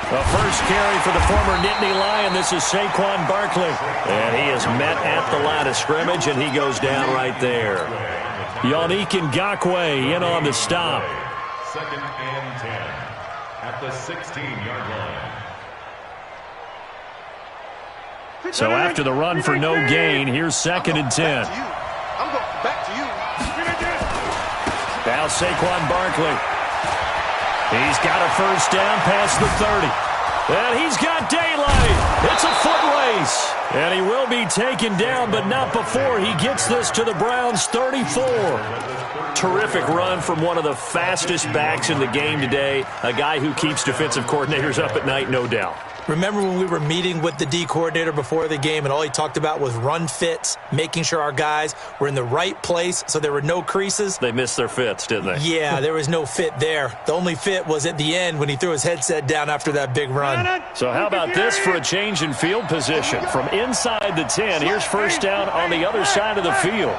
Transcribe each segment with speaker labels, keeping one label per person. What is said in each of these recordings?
Speaker 1: The first carry for the former Nittany Lion. This is Saquon Barkley. And he is met at the line of scrimmage, and he goes down right there. Yannick Ngakoue in on the stop.
Speaker 2: 2nd and 10 at the 16-yard line.
Speaker 1: So after the run for no gain, here's 2nd and 10.
Speaker 3: I'm going back to you.
Speaker 1: Now Saquon Barkley. He's got a first down past the 30. And he's got daylight. It's a foot race. And he will be taken down, but not before he gets this to the Browns' 34. Terrific run from one of the fastest backs in the game today. A guy who keeps defensive coordinators up at night, no doubt.
Speaker 4: Remember when we were meeting with the D coordinator before the game and all he talked about was run fits, making sure our guys were in the right place so there were no creases?
Speaker 1: They missed their fits, didn't they?
Speaker 4: Yeah, there was no fit there. The only fit was at the end when he threw his headset down after that big run.
Speaker 1: So how about this for a change in field position? From inside the 10, here's first down on the other side of the field.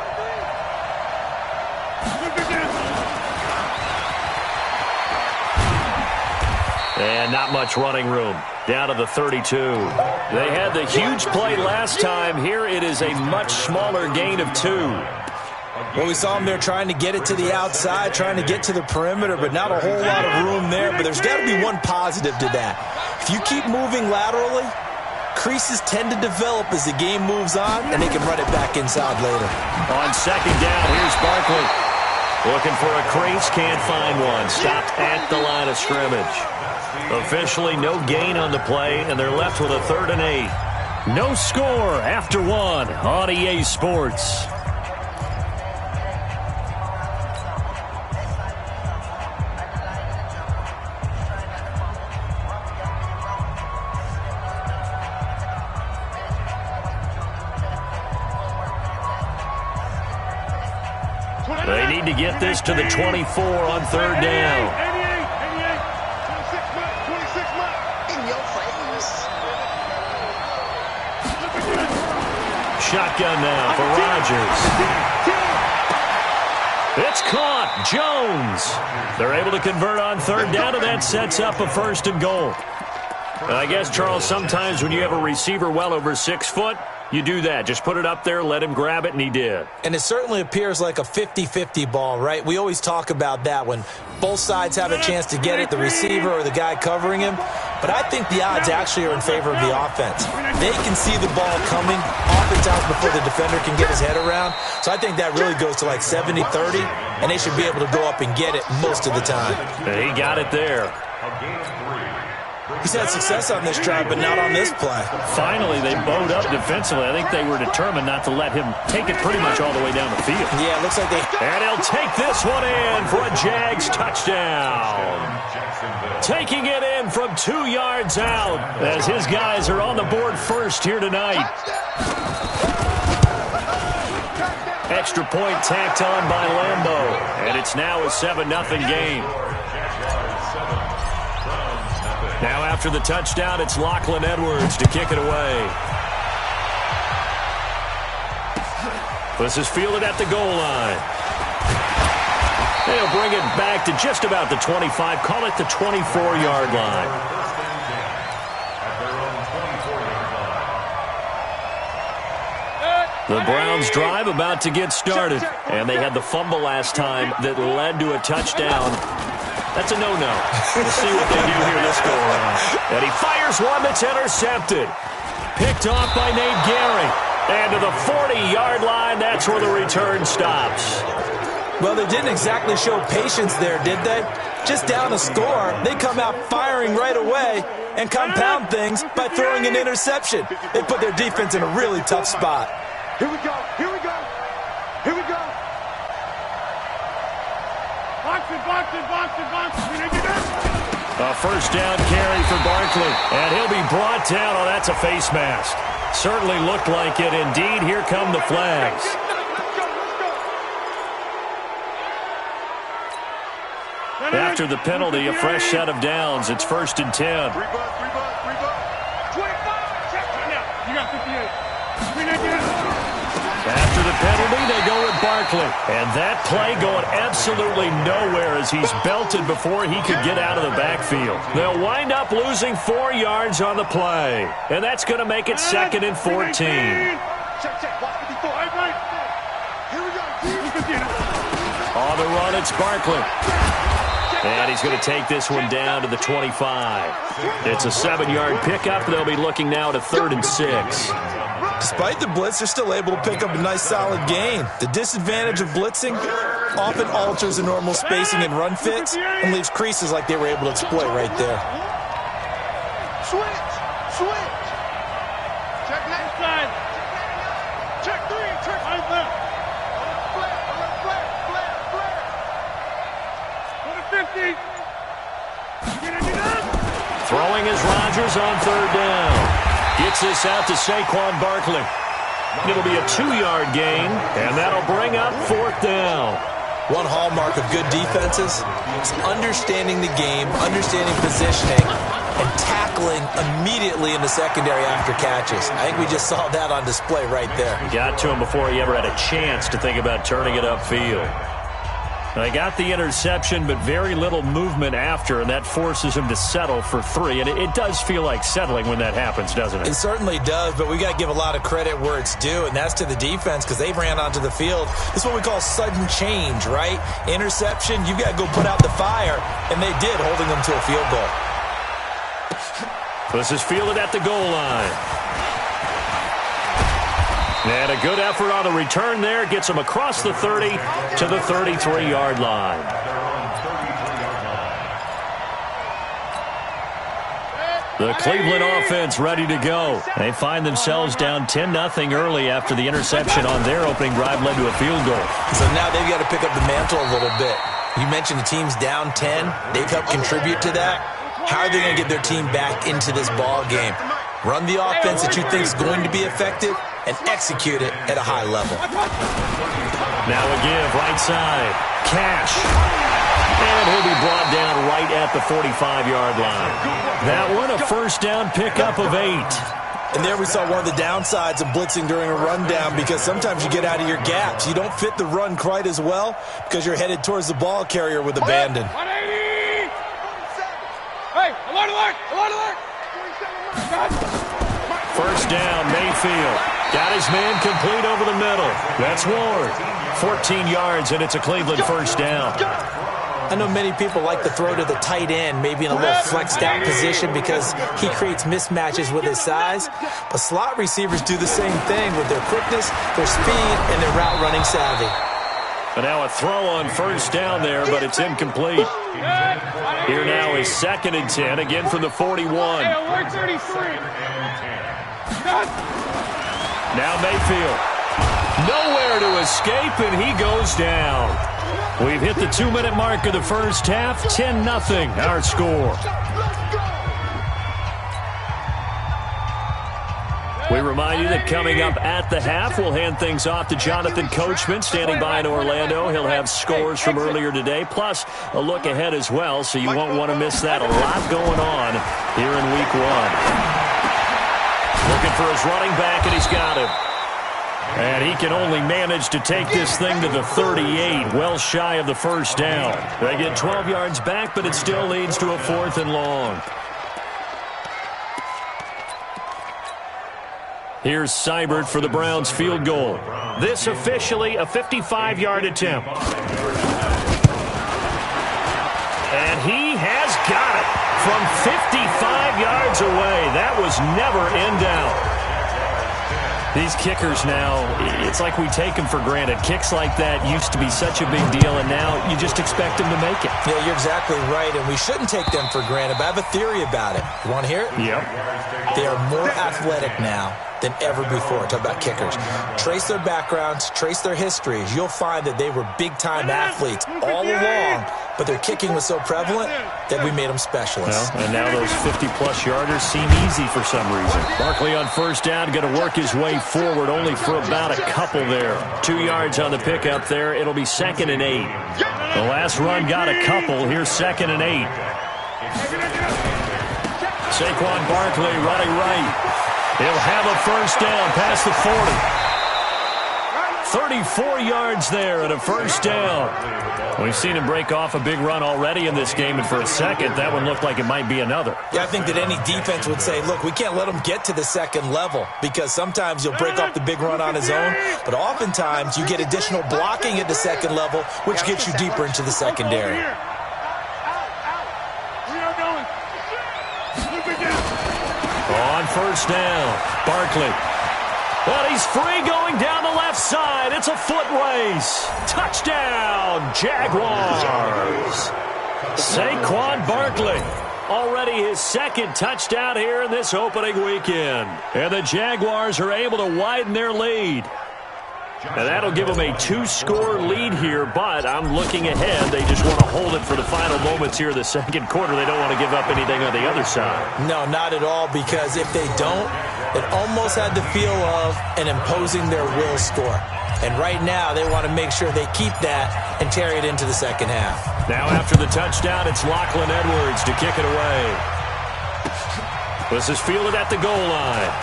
Speaker 1: And not much running room. Down to the 32. They had the huge play last time. Here it is a much smaller gain of 2.
Speaker 4: Well, we saw him there trying to get it to the outside, trying to get to the perimeter, but not a whole lot of room there. But there's got to be one positive to that. If you keep moving laterally, creases tend to develop as the game moves on, and they can run it back inside later.
Speaker 1: On 2nd down, here's Barkley. Looking for a crease, can't find one. Stopped at the line of scrimmage. Officially no gain on the play, and they're left with a 3rd and 8. No score after 1 on EA Sports. They need to get this to the 24 on 3rd down. Shotgun now for Rodgers. It's caught. Jones. They're able to convert on 3rd down, and that sets up a 1st and goal. I guess, Charles, sometimes when you have a receiver well over 6 foot, you do that. Just put it up there, let him grab it, and he did.
Speaker 4: And it certainly appears like a 50-50 ball, right? We always talk about that when both sides have a chance to get it, the receiver or the guy covering him. But I think the odds actually are in favor of the offense. They can see the ball coming oftentimes before the defender can get his head around. So I think that really goes to like 70-30, and they should be able to go up and get it most of the time.
Speaker 1: He got it there.
Speaker 4: He's had success on this drive, but not on this play.
Speaker 1: Finally, they bowed up defensively. I think they were determined not to let him take it pretty much all the way down the field.
Speaker 4: Yeah, it looks like they...
Speaker 1: And he'll take this one in for a Jags touchdown. Taking it in from 2 yards out as his guys are on the board first here tonight. Extra point tacked on by Lambeau. And it's now a 7-0 game. Now after the touchdown, it's Lachlan Edwards to kick it away. This is fielded at the goal line. They'll bring it back to just about the 25. Call it the 24-yard line. The Browns drive about to get started. And they had the fumble last time that led to a touchdown. That's a no-no. We'll see what they do here this go-around. And he fires one that's intercepted. Picked off by Nate Gehring. And to the 40-yard line, that's where the return stops.
Speaker 4: Well, they didn't exactly show patience there, did they? Just down a score, they come out firing right away and compound things by throwing an interception. They put their defense in a really tough spot.
Speaker 3: Here we go. Here we go. Here we go.
Speaker 1: A first down carry for Barkley, and he'll be brought down. Oh, that's a face mask. Certainly looked like it. Indeed, here come the flags. After the penalty, a fresh set of downs. It's 1st and 10. After the penalty, they go with Barkley. And that play going absolutely nowhere as he's belted before he could get out of the backfield. They'll wind up losing 4 yards on the play. And that's going to make it 2nd and 14.
Speaker 3: Check. Watch 54. Right. Here we go.
Speaker 1: On the run, it's Barkley. And he's going to take this one down to the 25. It's a 7-yard pickup. They'll be looking now to 3rd and 6.
Speaker 4: Despite the blitz, they're still able to pick up a nice, solid gain. The disadvantage of blitzing often alters the normal spacing and run fits and leaves creases like they were able to exploit right there.
Speaker 3: Switch. Check next side. Check 3. Check right there. Flare. 50.
Speaker 1: Throwing is Rodgers on 3rd down. Gets this out to Saquon Barkley. It'll be a 2-yard gain, and that'll bring up 4th down.
Speaker 4: One hallmark of good defenses is understanding the game, understanding positioning, and tackling immediately in the secondary after catches. I think we just saw that on display right there.
Speaker 1: He got to him before he ever had a chance to think about turning it upfield. They got the interception, but very little movement after, and that forces him to settle for 3. And it does feel like settling when that happens, doesn't it?
Speaker 4: It certainly does, but we got to give a lot of credit where it's due, and that's to the defense because they ran onto the field. This is what we call sudden change, right? Interception, you've got to go put out the fire, and they did, holding them to a field goal.
Speaker 1: This is fielded at the goal line. And a good effort on the return there. Gets him across the 30 to the 33-yard line. The Cleveland offense ready to go. They find themselves down 10-0 early after the interception on their opening drive led to a field goal.
Speaker 4: So now they've got to pick up the mantle a little bit. You mentioned the team's down 10. They've helped contribute to that. How are they going to get their team back into this ball game? Run the offense that you think is going to be effective and execute it at a high level.
Speaker 1: Now a give, right side. Cash. And he'll be brought down right at the 45-yard line. That one, a 1st down pickup of 8.
Speaker 4: And there we saw one of the downsides of blitzing during a rundown because sometimes you get out of your gaps. You don't fit the run quite as well because you're headed towards the ball carrier with abandon.
Speaker 3: 180! Hey, alert!
Speaker 1: 1st down, Mayfield. Got his man complete over the middle. That's Ward. 14 yards, and it's a Cleveland 1st down.
Speaker 4: I know many people like to throw to the tight end, maybe in a little flexed out position because he creates mismatches with his size. But slot receivers do the same thing with their quickness, their speed, and their route running savvy.
Speaker 1: And now a throw on 1st down there, but it's incomplete. Here now is 2nd and 10, again from the 41. Now Mayfield. Nowhere to escape, and he goes down. We've hit the 2-minute mark of the first half. 10-0, our score. We remind you that coming up at the half, we'll hand things off to Jonathan Coachman, standing by in Orlando. He'll have scores from earlier today, plus a look ahead as well, so you won't want to miss that. A lot going on here in Week 1. Looking for his running back, and he's got him. And he can only manage to take this thing to the 38, well shy of the 1st down. They get 12 yards back, but it still leads to a 4th and long. Here's Seibert for the Browns field goal. This officially a 55-yard attempt. And he has got it from 55 yards away. That was never in doubt. These kickers now, it's like we take them for granted. Kicks like that used to be such a big deal, and now you just expect them to make it.
Speaker 4: Yeah, you're exactly right, and we shouldn't take them for granted, but I have a theory about it. You want to hear it?
Speaker 1: Yep.
Speaker 4: They are more athletic now than ever before. Talk about kickers. Trace their backgrounds, trace their histories. You'll find that they were big-time athletes all along, but their kicking was so prevalent that we made them specialists.
Speaker 1: Well, and now those 50-plus yarders seem easy for some reason. Barkley on 1st down, going to work his way forward, only for about a couple there. 2 yards on the pickup there. It'll be 2nd and 8. The last run got a couple. Here's 2nd and 8. Saquon Barkley running right. He'll have a 1st down past the 40. 34 yards there and a first down. We've seen him break off a big run already in this game, and for a second, that one looked like it might be another.
Speaker 4: Yeah, I think that any defense would say, look, we can't let him get to the second level, because sometimes he'll break off the big run on his own, but oftentimes you get additional blocking at the second level, which gets you deeper into the secondary.
Speaker 1: On first down, Barkley. Well, he's free going down the left side. It's a foot race. Touchdown, Jaguars. Saquon Barkley. Already his second touchdown here in this opening weekend. And the Jaguars are able to widen their lead. And that'll give them a 2-score lead here, but I'm looking ahead. They just want to hold it for the final moments here in the second quarter. They don't want to give up anything on the other side.
Speaker 4: No, not at all, because if they don't, it almost had the feel of an imposing their will score. And right now, they want to make sure they keep that and carry it into the second half.
Speaker 1: Now after the touchdown, it's Lachlan Edwards to kick it away. This is fielded at the goal line.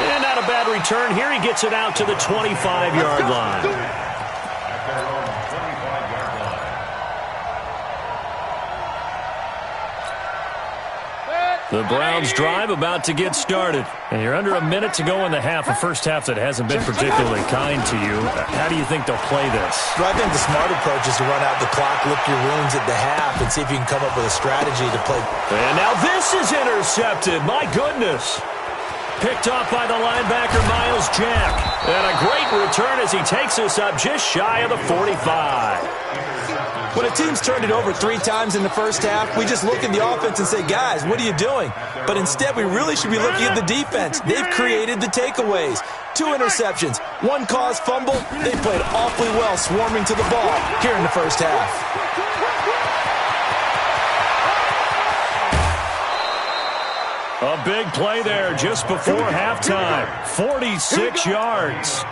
Speaker 1: And not a bad return here. He gets it out to the 25-yard line. The Browns drive about to get started. And you're under a minute to go in the half, a first half that hasn't been particularly kind to you. How do you think they'll play this?
Speaker 4: Well, I think the smart approach is to run out the clock, lick your wounds at the half, and see if you can come up with a strategy to play.
Speaker 1: And now this is intercepted. My goodness. Picked off by the linebacker, Miles Jack. And a great return as he takes us up just shy of the 45.
Speaker 4: When a team's turned it over 3 times in the first half, we just look at the offense and say, guys, what are you doing? But instead, we really should be looking at the defense. They've created the takeaways. 2 interceptions, 1 caused fumble. They played awfully well swarming to the ball here in the first half.
Speaker 1: A big play there just before halftime. 46 yards.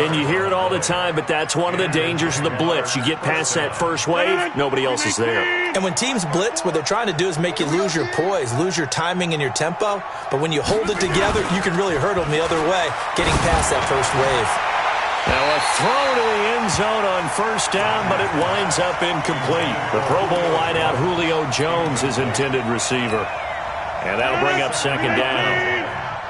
Speaker 1: And you hear it all the time, but that's one of the dangers of the blitz. You get past that first wave, nobody else is there.
Speaker 4: And when teams blitz, what they're trying to do is make you lose your poise, lose your timing and your tempo. But when you hold it together, you can really hurt them the other way, getting past that first wave.
Speaker 1: Now a throw to the end zone on first down, but it winds up incomplete. The Pro Bowl wideout Julio Jones is intended receiver. And that'll bring up second down.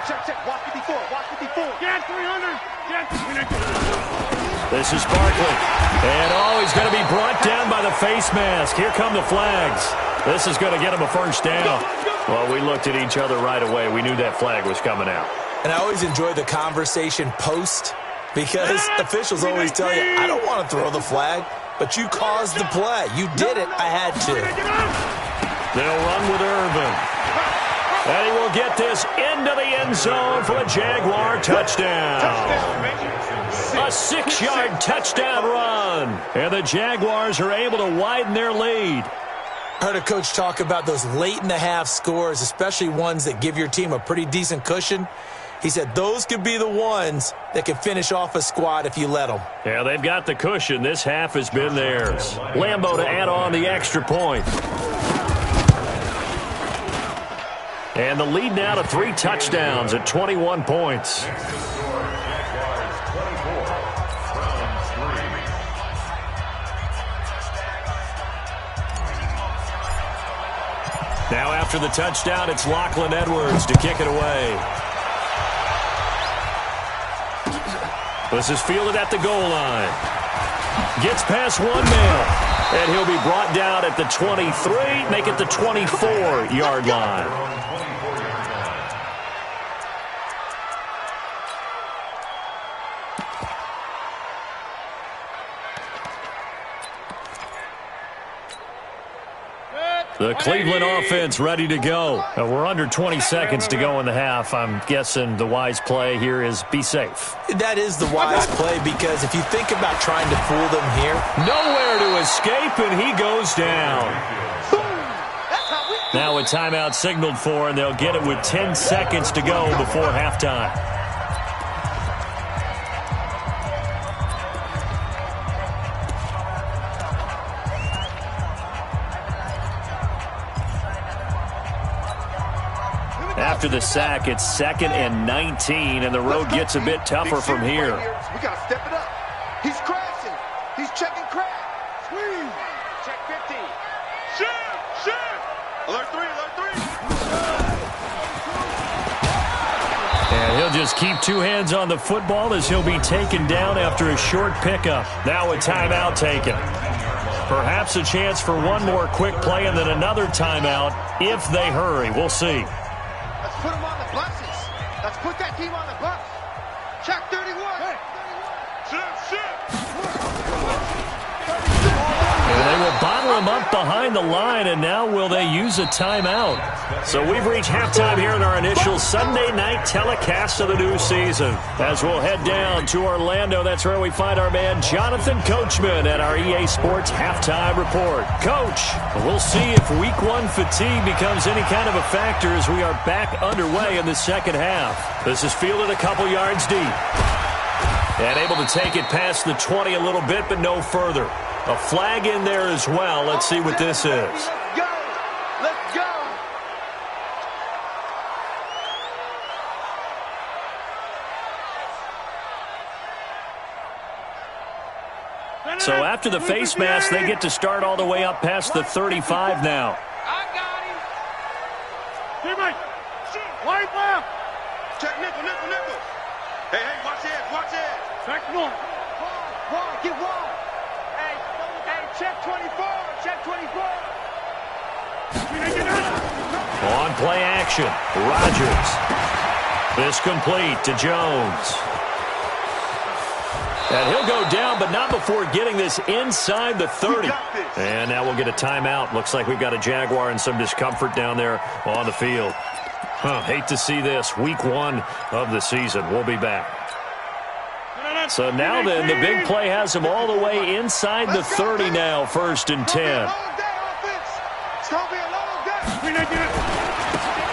Speaker 3: Check, watch 54, watch 54. Get 300, get 300.
Speaker 1: This is Barkley. And he's going to be brought down by the face mask. Here come the flags. This is going to get him a first down. Well, we looked at each other right away. We knew that flag was coming out.
Speaker 4: And I always enjoy the conversation post, because officials always tell you, I don't want to throw the flag, but you caused the play. You did it. I had to.
Speaker 1: They'll run with Irvin. And he will get this into the end zone for a Jaguar touchdown. A 6-yard touchdown run. And the Jaguars are able to widen their lead.
Speaker 4: I heard a coach talk about those late-in-the-half scores, especially ones that give your team a pretty decent cushion. He said those could be the ones that can finish off a squad if you let them.
Speaker 1: Yeah, they've got the cushion. This half has been theirs. Lambeau to add on the extra point. And the lead now to 3 touchdowns at 21 points. Now after the touchdown, it's Lachlan Edwards to kick it away. This is fielded at the goal line. Gets past 1 man. And he'll be brought down at the 23, make it the 24-yard line. The Cleveland offense ready to go. We're under 20 seconds to go in the half. I'm guessing the wise play here is be safe.
Speaker 4: That is the wise play, because if you think about trying to fool them here.
Speaker 1: Nowhere to escape, and he goes down. Now a timeout signaled for, and they'll get it with 10 seconds to go before halftime. after the sack. It's 2nd and 19, and the road gets a bit tougher from here.
Speaker 3: We got to step it up. He's crashing. He's checking crash. Squeeze. Check 50. Shoot. Alert 3.
Speaker 1: And he'll just keep 2 hands on the football as he'll be taken down after a short pickup. Now a timeout taken. Perhaps a chance for one more quick play and then another timeout if they hurry. We'll see.
Speaker 3: Let's put them on the buses. Let's put that team on the bus. Check 31. Hey.
Speaker 1: And they will bottle him up behind the line, and now will they use a timeout? So we've reached halftime here in our initial Sunday night telecast of the new season. As we'll head down to Orlando, that's where we find our man Jonathan Coachman at our EA Sports Halftime Report. Coach, we'll see if Week 1 fatigue becomes any kind of a factor as we are back underway in the second half. This is fielded a couple yards deep. And able to take it past the 20 a little bit, but no further. A flag in there as well. Let's see what this is.
Speaker 3: Let's go.
Speaker 1: So after the face mask, they get to start all the way up past the 35 now.
Speaker 3: I got him. Teammate. Wide left. Check nickel. Hey, watch it. Check one. Get one. Hey, check 24.
Speaker 1: On play action, Rodgers. This complete to Jones. And he'll go down, but not before getting this inside the 30. And now we'll get a timeout. Looks like we've got a Jaguar and some discomfort down there on the field. Hate to see this. Week 1 of the season. We'll be back. So now then, the big play has him all the way inside the 30 now, 1st and 10.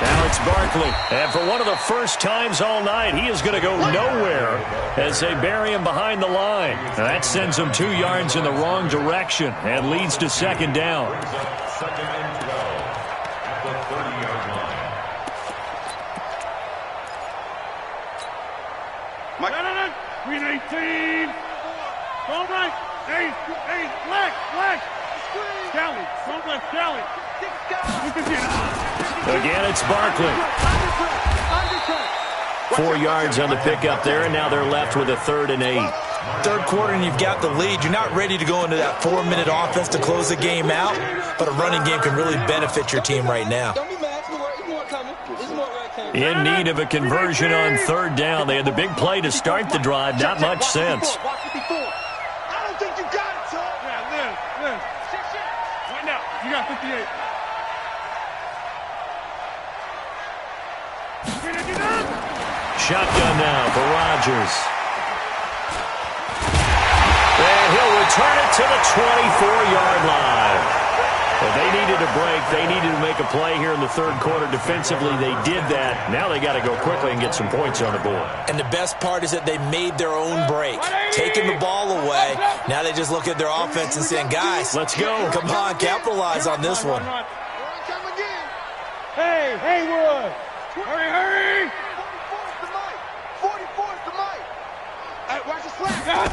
Speaker 1: Now it's Barkley. And for one of the first times all night, he is going to go nowhere as they bury him behind the line. Now that sends him 2 yards in the wrong direction and leads to 2nd down.
Speaker 2: Second and 12 at the 30-yard line.
Speaker 3: Green 18. Don't right. Hey, leg. Kelly. Don't left Kelly.
Speaker 1: Again, it's Barkley. 4 yards on the pickup there, and now they're left with a 3rd and 8.
Speaker 4: Third quarter and you've got the lead. You're not ready to go into that 4-minute offense to close the game out, but a running game can really benefit your team right now.
Speaker 1: In need of a conversion on 3rd down. They had the big play to start the drive. Not much sense.
Speaker 3: I don't think you got it, son. Yeah, Liz. Right now, you got 58.
Speaker 1: Shotgun now for Rodgers. And he'll return it to the 24-yard line. Well, they needed a break. They needed to make a play here in the 3rd quarter. Defensively, they did that. Now they got to go quickly and get some points on the board.
Speaker 4: And the best part is that they made their own break, taking the ball away. Now they just look at their offense and saying, guys,
Speaker 1: let's go.
Speaker 4: Come on, capitalize on this one.
Speaker 3: Hey, Haywood. Hurry. 44's the mic. Hey, watch the flag.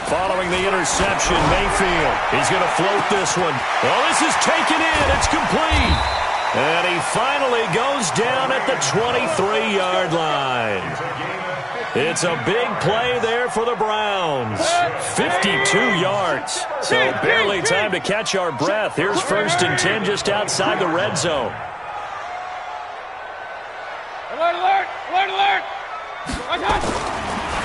Speaker 1: Following the interception, Mayfield. He's going to float this one. Well, this is taken in. It's complete. And he finally goes down at the 23-yard line. It's a big play there for the Browns. 52 yards. So barely time to catch our breath. Here's 1st and 10 just outside the red zone.
Speaker 3: Alert.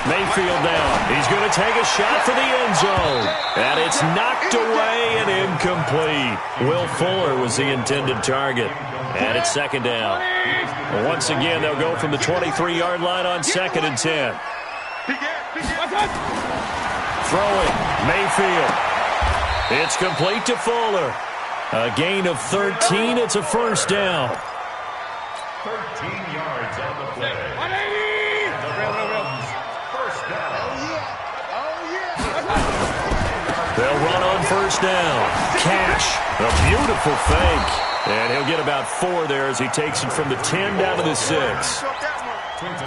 Speaker 1: Mayfield down. He's going to take a shot for the end zone. And it's knocked away and incomplete. Will Fuller was the intended target. And it's 2nd down. And once again, they'll go from the 23-yard line on 2nd and 10. Throwing. Mayfield. It's complete to Fuller. A gain of 13. It's a 1st down.
Speaker 2: 13 yards on the play.
Speaker 3: 180.
Speaker 2: First down.
Speaker 1: They'll run on first down. Cash, a beautiful fake. And he'll get about 4 there as he takes it from the 10 down to the 6.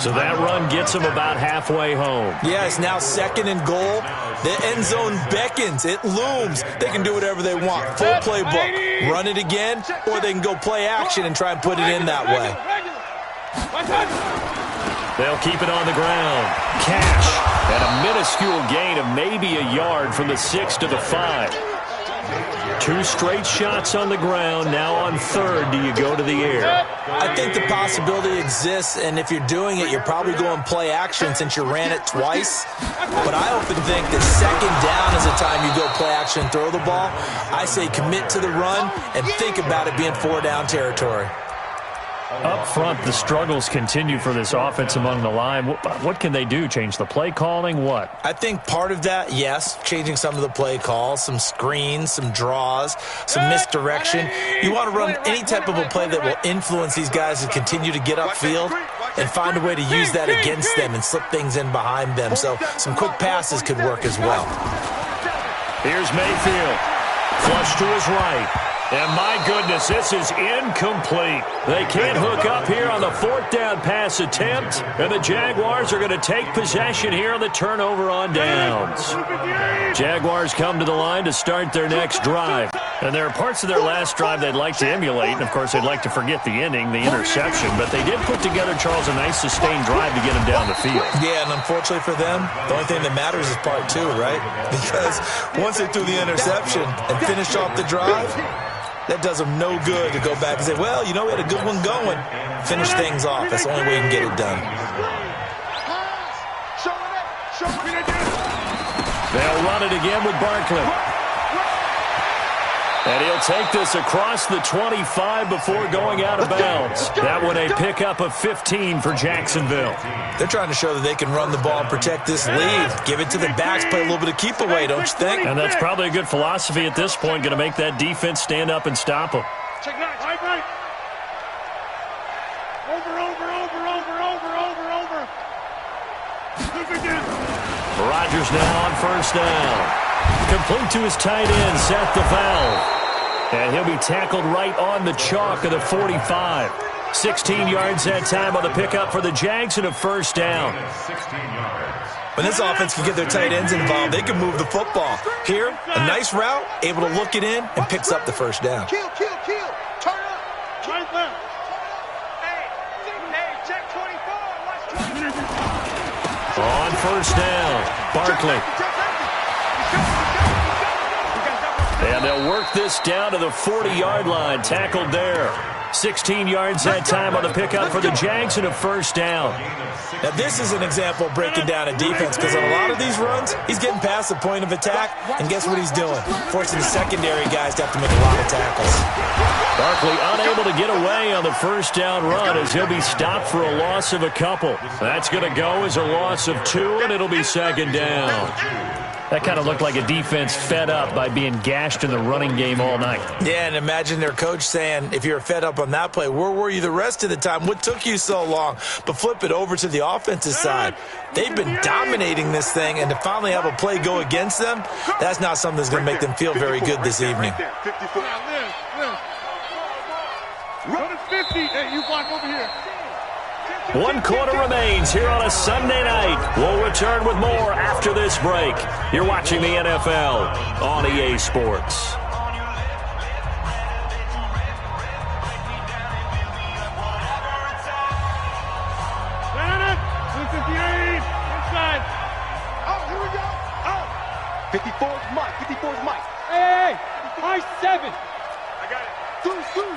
Speaker 1: So that run gets him about halfway home.
Speaker 4: Yeah, it's now 2nd and goal. The end zone beckons. It looms. They can do whatever they want. Full playbook. Run it again, or they can go play action and try and put it in that way.
Speaker 1: They'll keep it on the ground. Cash, and a minuscule gain of maybe a yard from the 6 to the 5. 2 straight shots on the ground. Now on 3rd, do you go to the air?
Speaker 4: I think the possibility exists, and if you're doing it, you're probably going play action since you ran it twice. But I often think that 2nd down is the time you go play action and throw the ball. I say commit to the run and think about it being 4-down territory.
Speaker 1: Up front, the struggles continue for this offense among the line. What can they do? Change the play calling? What?
Speaker 4: I think part of that, yes, changing some of the play calls, some screens, some draws, some misdirection. You want to run any type of a play that will influence these guys to continue to get upfield and find a way to use that against them and slip things in behind them. So some quick passes could work as well.
Speaker 1: Here's Mayfield. Flush to his right. And my goodness, this is incomplete. They can't hook up here on the 4th down pass attempt. And the Jaguars are going to take possession here on the turnover on downs. Jaguars come to the line to start their next drive. And there are parts of their last drive they'd like to emulate. And, of course, they'd like to forget the ending, the interception. But they did put together, Charles, a nice sustained drive to get them down the field.
Speaker 4: Yeah, and unfortunately for them, the only thing that matters is part 2, right? Because once they threw the interception and finished off the drive, that does them no good to go back and say, well, you know, we had a good one going. Finish things off. That's the only way you can get it done.
Speaker 1: They'll run it again with Barkley. And he'll take this across the 25 before going out of bounds. That one a pickup of 15 for Jacksonville.
Speaker 4: They're trying to show that they can run the ball and protect this lead. Give it to the backs, play a little bit of keep away, don't you think?
Speaker 1: And that's probably a good philosophy at this point, going to make that defense stand up and stop them.
Speaker 5: Check that. Right. Over.
Speaker 1: Rodgers now on first down. Complete to his tight end, Seth the Valve. And he'll be tackled right on the chalk of the 45. 16 yards that time on the pickup for the Jags and a first down.
Speaker 2: 16 yards.
Speaker 4: When this offense can get their tight ends involved, they can move the football. Here, a nice route, able to look it in, and picks up the first down.
Speaker 3: Kill. Turn up.
Speaker 5: Right left.
Speaker 3: Hey, check 24. Watch 24.
Speaker 1: On first down, Barkley. And they'll work this down to the 40-yard line, tackled there. 16 yards that time on the pickup for the Jags and a first down.
Speaker 4: Now, this is an example of breaking down a defense because on a lot of these runs, he's getting past the point of attack, and guess what he's doing? Forcing the secondary guys to have to make a lot of tackles.
Speaker 1: Barkley unable to get away on the first down run as he'll be stopped for a loss of a couple. That's going to go as a loss of 2, and it'll be second down. That kind of looked like a defense fed up by being gashed in the running game all night.
Speaker 4: Yeah, and imagine their coach saying, if you're fed up on that play, where were you the rest of the time? What took you so long? But flip it over to the offensive side. They've been dominating this thing, and to finally have a play go against them, that's not something that's going to make them feel very good this evening.
Speaker 3: 54.
Speaker 5: Go to 50. Hey, you block over here.
Speaker 1: 1 quarter remains here on a Sunday night. We'll return with more after this break. You're watching the NFL on EA Sports.
Speaker 5: Stand it. 258. Inside.
Speaker 3: Oh, here we go. Oh. 54's Mike.
Speaker 5: Hey. High 7.
Speaker 3: I got it. Deuce.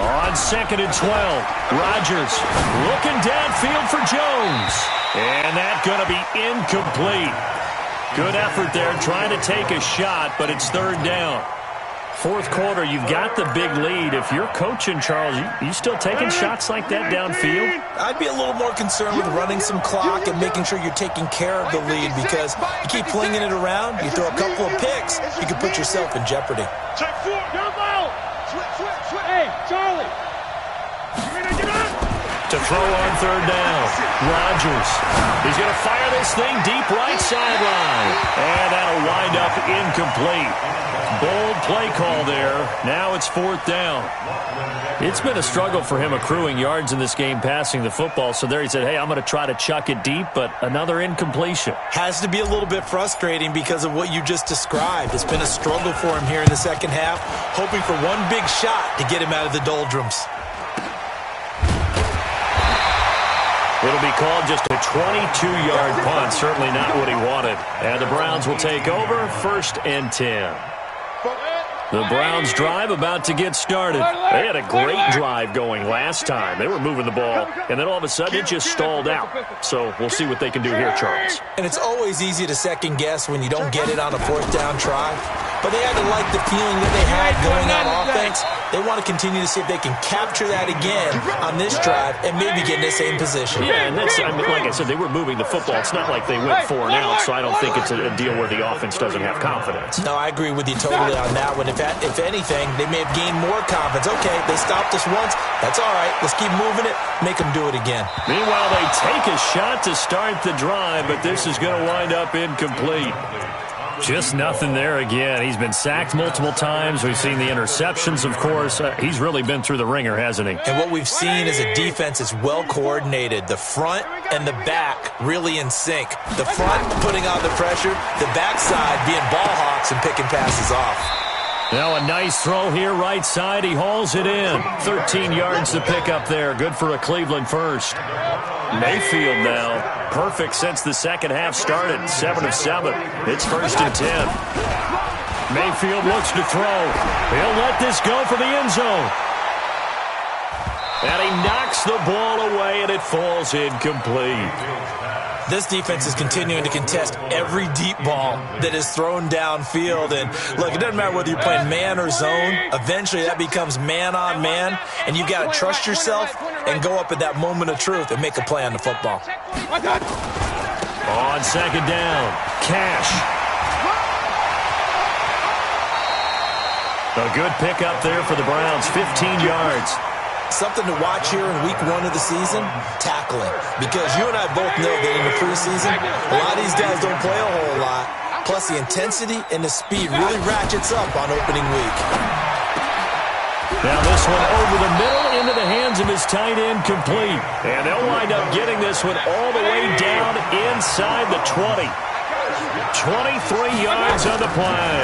Speaker 1: On 2nd and 12, Rodgers looking downfield for Jones. And that's going to be incomplete. Good effort there trying to take a shot, but it's 3rd down. 4th quarter, you've got the big lead. If you're coaching, Charles, you still taking shots like that downfield?
Speaker 4: I'd be a little more concerned with running some clock and making sure you're taking care of the lead because you keep flinging it around, you throw a couple of picks, you can put yourself in jeopardy.
Speaker 3: Check 4.
Speaker 5: Jump out.
Speaker 3: Switch.
Speaker 5: Hey, Charlie.
Speaker 1: to throw on third down. Rodgers. He's going to fire this thing deep right sideline. And that'll wind up incomplete. Bold play call there. Now it's fourth down. It's been a struggle for him accruing yards in this game passing the football. So there he said, hey, I'm going to try to chuck it deep, but another incompletion.
Speaker 4: Has to be a little bit frustrating because of what you just described. It's been a struggle for him here in the second half, hoping for one big shot to get him out of the doldrums.
Speaker 1: It'll be called just a 22-yard punt. Certainly not what he wanted. And the Browns will take over, 1st and 10. The Browns drive about to get started. They had a great drive going last time. They were moving the ball, and then all of a sudden it just stalled out. So we'll see what they can do here, Charles.
Speaker 4: And it's always easy to second guess when you don't get it on a fourth down try. But they had to like the feeling that they had going on offense. They want to continue to see if they can capture that again on this drive and maybe get in the same position.
Speaker 1: Yeah, and that's, I mean, like I said, they were moving the football. It's not like they went 4 and out, so I don't think it's a deal where the offense doesn't have confidence.
Speaker 4: No, I agree with you totally on that one. If anything, they may have gained more confidence. Okay, they stopped us once. That's all right. Let's keep moving it. Make them do it again.
Speaker 1: Meanwhile, they take a shot to start the drive, but this is going to wind up incomplete. Just nothing there again. He's been sacked multiple times. We've seen the interceptions, of course. He's really been through the ringer, hasn't he?
Speaker 4: And what we've seen is a defense that's well coordinated. The front and the back really in sync. The front putting on the pressure, the backside being ball hawks and picking passes off.
Speaker 1: Now a nice throw here, right side. He hauls it in. 13 yards to pick up there. Good for a Cleveland first. Mayfield now. Perfect since the second half started. 7 of 7. It's 1st and 10. Mayfield looks to throw. He'll let this go for the end zone. And he knocks the ball away, and it falls incomplete.
Speaker 4: This defense is continuing to contest every deep ball that is thrown downfield. And, look, it doesn't matter whether you're playing man or zone. Eventually, that becomes man on man. And you've got to trust yourself and go up at that moment of truth and make a play on the football.
Speaker 1: On second down, Cash. A good pickup there for the Browns, 15 yards.
Speaker 4: Something to watch here in week 1 of the season, tackling. Because you and I both know that in the preseason, a lot of these guys don't play a whole lot. Plus, the intensity and the speed really ratchets up on opening week.
Speaker 1: Now this one over the middle into the hands of his tight end, complete. And they'll wind up getting this one all the way down inside the 20. 23 yards on the play.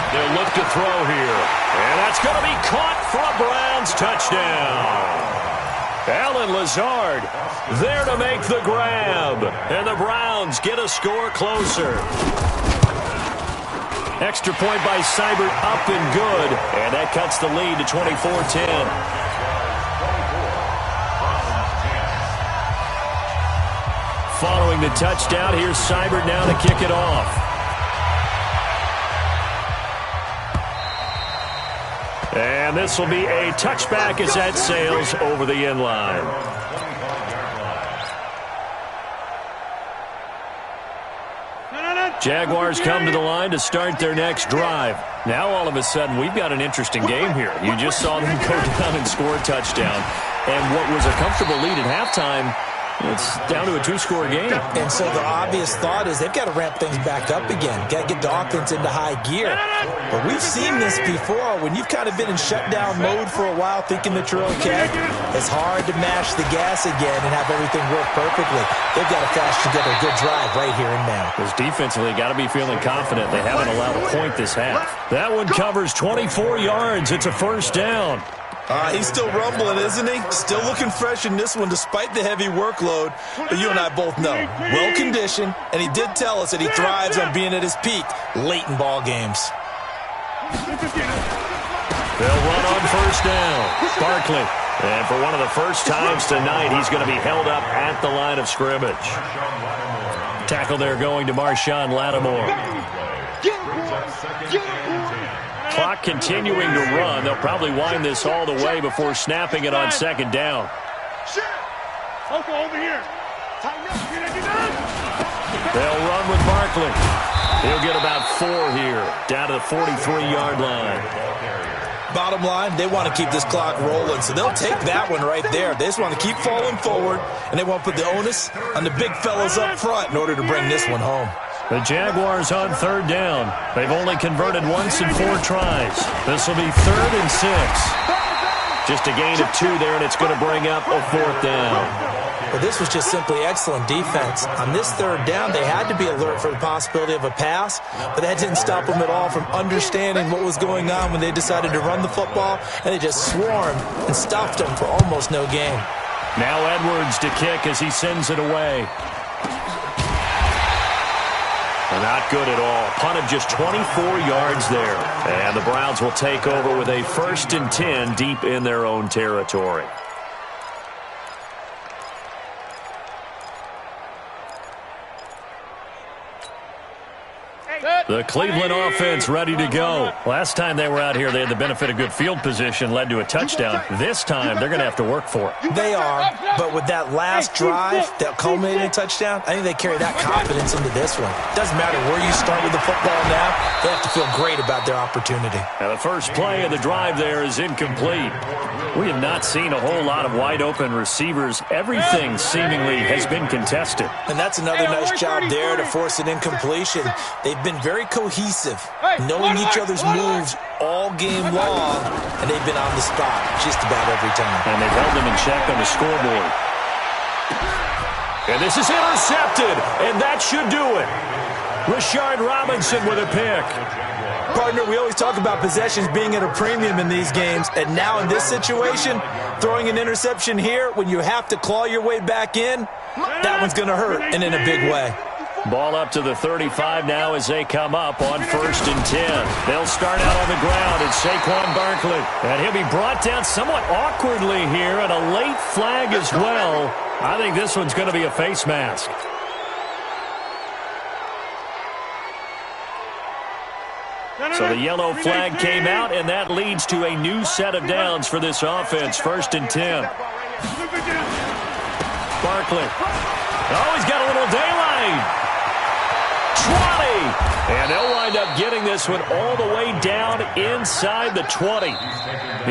Speaker 1: They'll look to throw here. And that's going to be caught for a Browns touchdown. Allen Lazard there to make the grab. And the Browns get a score closer. Extra point by Seibert, up and good. And that cuts the lead to 24-10. Following the touchdown, here's Seibert now to kick it off. And this will be a touchback as that sails over the end line. Jaguars come to the line to start their next drive. Now all of a sudden we've got an interesting game here. You just saw them go down and score a touchdown. And what was a comfortable lead at halftime, it's down to a 2-score game.
Speaker 4: And so the obvious thought is they've got to ramp things back up again. Got to get the offense into high gear. But we've seen this before. When you've kind of been in shutdown mode for a while thinking that you're okay, it's hard to mash the gas again and have everything work perfectly. They've got to flash together a good drive right here and now.
Speaker 1: Because defensively, got to be feeling confident. They haven't allowed a point this half. That one covers 24 yards. It's a first down.
Speaker 4: He's still rumbling, isn't he? Still looking fresh in this one despite the heavy workload. But you and I both know, well-conditioned, and he did tell us that he thrives on being at his peak late in ball games.
Speaker 1: They'll run on first down. Barkley. And for one of the first times tonight, he's going to be held up at the line of scrimmage. Tackle there going to Marshawn Lattimore. Clock continuing to run. They'll probably wind this all the way before snapping it on second down.
Speaker 5: Over here.
Speaker 1: They'll run with Barkley. He'll get about 4 here, down to the 43-yard line.
Speaker 4: Bottom line, they want to keep this clock rolling, so they'll take that one right there. They just want to keep falling forward, and they want to put the onus on the big fellas up front in order to bring this one home.
Speaker 1: The Jaguars on third down. They've only converted once in 4 tries. This will be 3rd and 6. Just a gain of 2 there, and it's going to bring up a 4th down.
Speaker 4: Well, this was just simply excellent defense. On this 3rd down, they had to be alert for the possibility of a pass, but that didn't stop them at all from understanding what was going on when they decided to run the football, and they just swarmed and stuffed them for almost no gain.
Speaker 1: Now Edwards to kick as he sends it away. Not good at all. Punt of just 24 yards there. And the Browns will take over with a 1st and 10 deep in their own territory. The Cleveland offense ready to go. Last time they were out here, they had the benefit of good field position, led to a touchdown. This time, they're going to have to work for it.
Speaker 4: They are, but with that last drive that culminated in a touchdown, I think they carry that confidence into this one. Doesn't matter where you start with the football now, they have to feel great about their opportunity.
Speaker 1: Now the first play of the drive there is incomplete. We have not seen a whole lot of wide-open receivers. Everything seemingly has been contested.
Speaker 4: And that's another nice job there to force an incompletion. They've been very cohesive, knowing each other's moves all game long, and they've been on the spot just about every time.
Speaker 1: And they've held them in check on the scoreboard. And this is intercepted, and that should do it. Rashard Robinson with a pick.
Speaker 4: Partner, we always talk about possessions being at a premium in these games, and now in this situation, throwing an interception here when you have to claw your way back in, that one's going to hurt, and in a big way.
Speaker 1: Ball up to the 35 now as they come up on 1st and 10. They'll start out on the ground. It's Saquon Barkley. And he'll be brought down somewhat awkwardly here, and a late flag as well. I think this one's going to be a face mask. So the yellow flag came out, and that leads to a new set of downs for this offense. 1st and 10. Barkley. Oh, he's got a little daylight. 20. And they'll wind up getting this one all the way down inside the 20.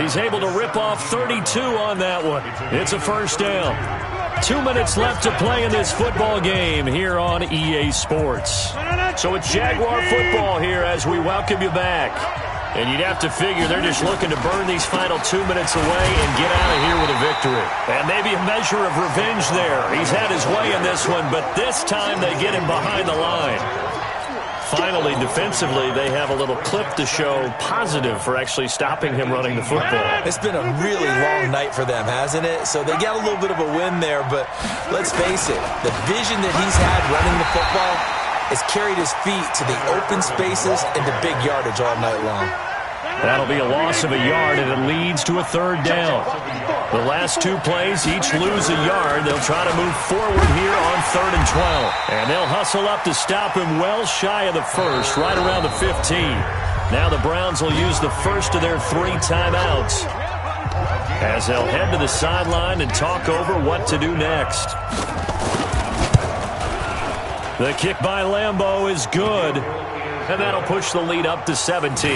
Speaker 1: He's able to rip off 32 on that one. It's a 1st down. 2 minutes left to play in this football game here on EA Sports. So it's Jaguar football here as we welcome you back. And you'd have to figure they're just looking to burn these final 2 minutes away and get out of here with a victory. And maybe a measure of revenge there. He's had his way in this one, but this time they get him behind the line. Finally, defensively, they have a little clip to show positive for actually stopping him running the football.
Speaker 4: It's been a really long night for them, hasn't it? So they got a little bit of a win there, but let's face it, the vision that he's had running the football has carried his feet to the open spaces and to big yardage all night long.
Speaker 1: That'll be a loss of a yard, and it leads to a 3rd down. The last 2 plays, each lose a yard. They'll try to move forward here on 3rd and 12. And they'll hustle up to stop him well shy of the 1st, right around the 15. Now the Browns will use the first of their 3 timeouts as they'll head to the sideline and talk over what to do next. The kick by Lambeau is good, and that'll push the lead up to 17.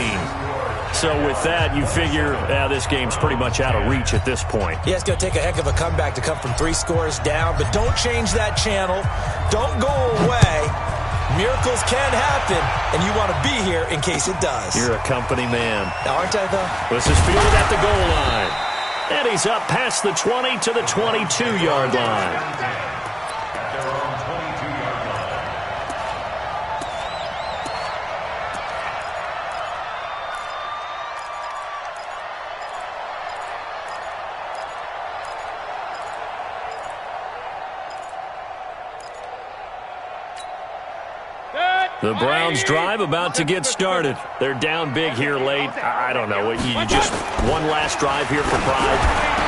Speaker 1: So with that, you figure this game's pretty much out of reach at this point.
Speaker 4: Yeah, it's going to take a heck of a comeback to come from 3 scores down, but don't change that channel. Don't go away. Miracles can happen, and you want to be here in case it does.
Speaker 1: You're a company man.
Speaker 4: Aren't I, though?
Speaker 1: This is fielded at the goal line. And he's up past the 20 to the 22-yard line. The Browns drive about to get started. They're down big here late. I don't know. You just one last drive here for pride.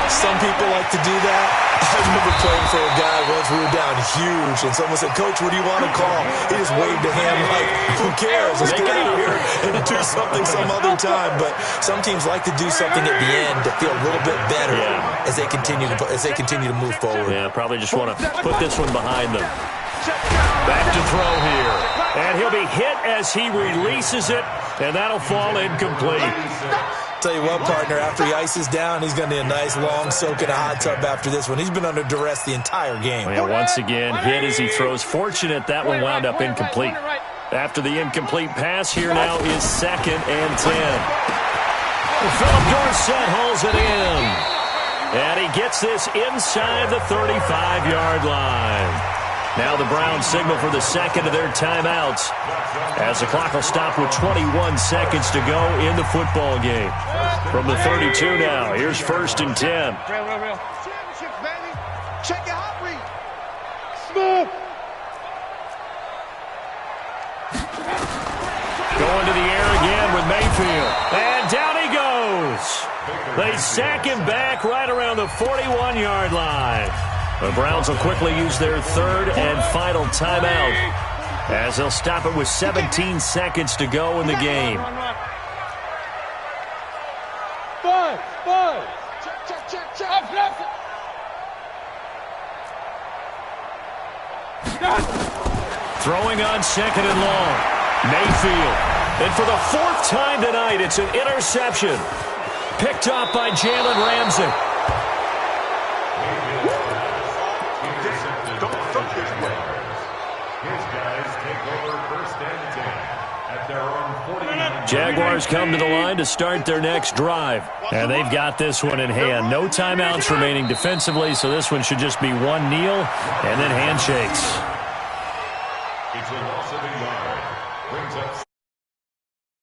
Speaker 4: Some people like to do that. I remember playing for a guy once. We were down huge, and someone said, "Coach, what do you want to call?" He just waved a hand like, "Who cares? Let's get out of here and do something some other time." But some teams like to do something at the end to feel a little bit better as they continue to move forward.
Speaker 1: Yeah, probably just want to put this one behind them. Back to throw here. And he'll be hit as he releases it, and that'll fall incomplete.
Speaker 4: Tell you what, partner, after he ices down, he's going to need a nice long soak in a hot tub after this one. He's been under duress the entire game.
Speaker 1: Well, once again, hit as he throws. Fortunate that one wound up incomplete. After the incomplete pass, here now is 2nd and 10. Philip Dorsett hauls it in. And he gets this inside the 35-yard line. Now the Browns signal for the second of their timeouts as the clock will stop with 21 seconds to go in the football game. From the 32 now, here's 1st and 10.
Speaker 5: Real.
Speaker 3: Championships, baby. Check your hot read.
Speaker 5: Smooth.
Speaker 1: Going to the air again with Mayfield. And down he goes. They sack him back right around the 41-yard line. The Browns will quickly use their 3rd and final timeout as they'll stop it with 17 seconds to go in the game.
Speaker 5: Run. Five.
Speaker 3: Check.
Speaker 1: Throwing on 2nd and long. Mayfield. And for the 4th time tonight, it's an interception. Picked off by Jalen Ramsey. Jaguars come to the line to start their next drive. And they've got this one in hand. No timeouts remaining defensively, so this one should just be one kneel and then handshakes.
Speaker 2: It's a loss of a yard. Brings up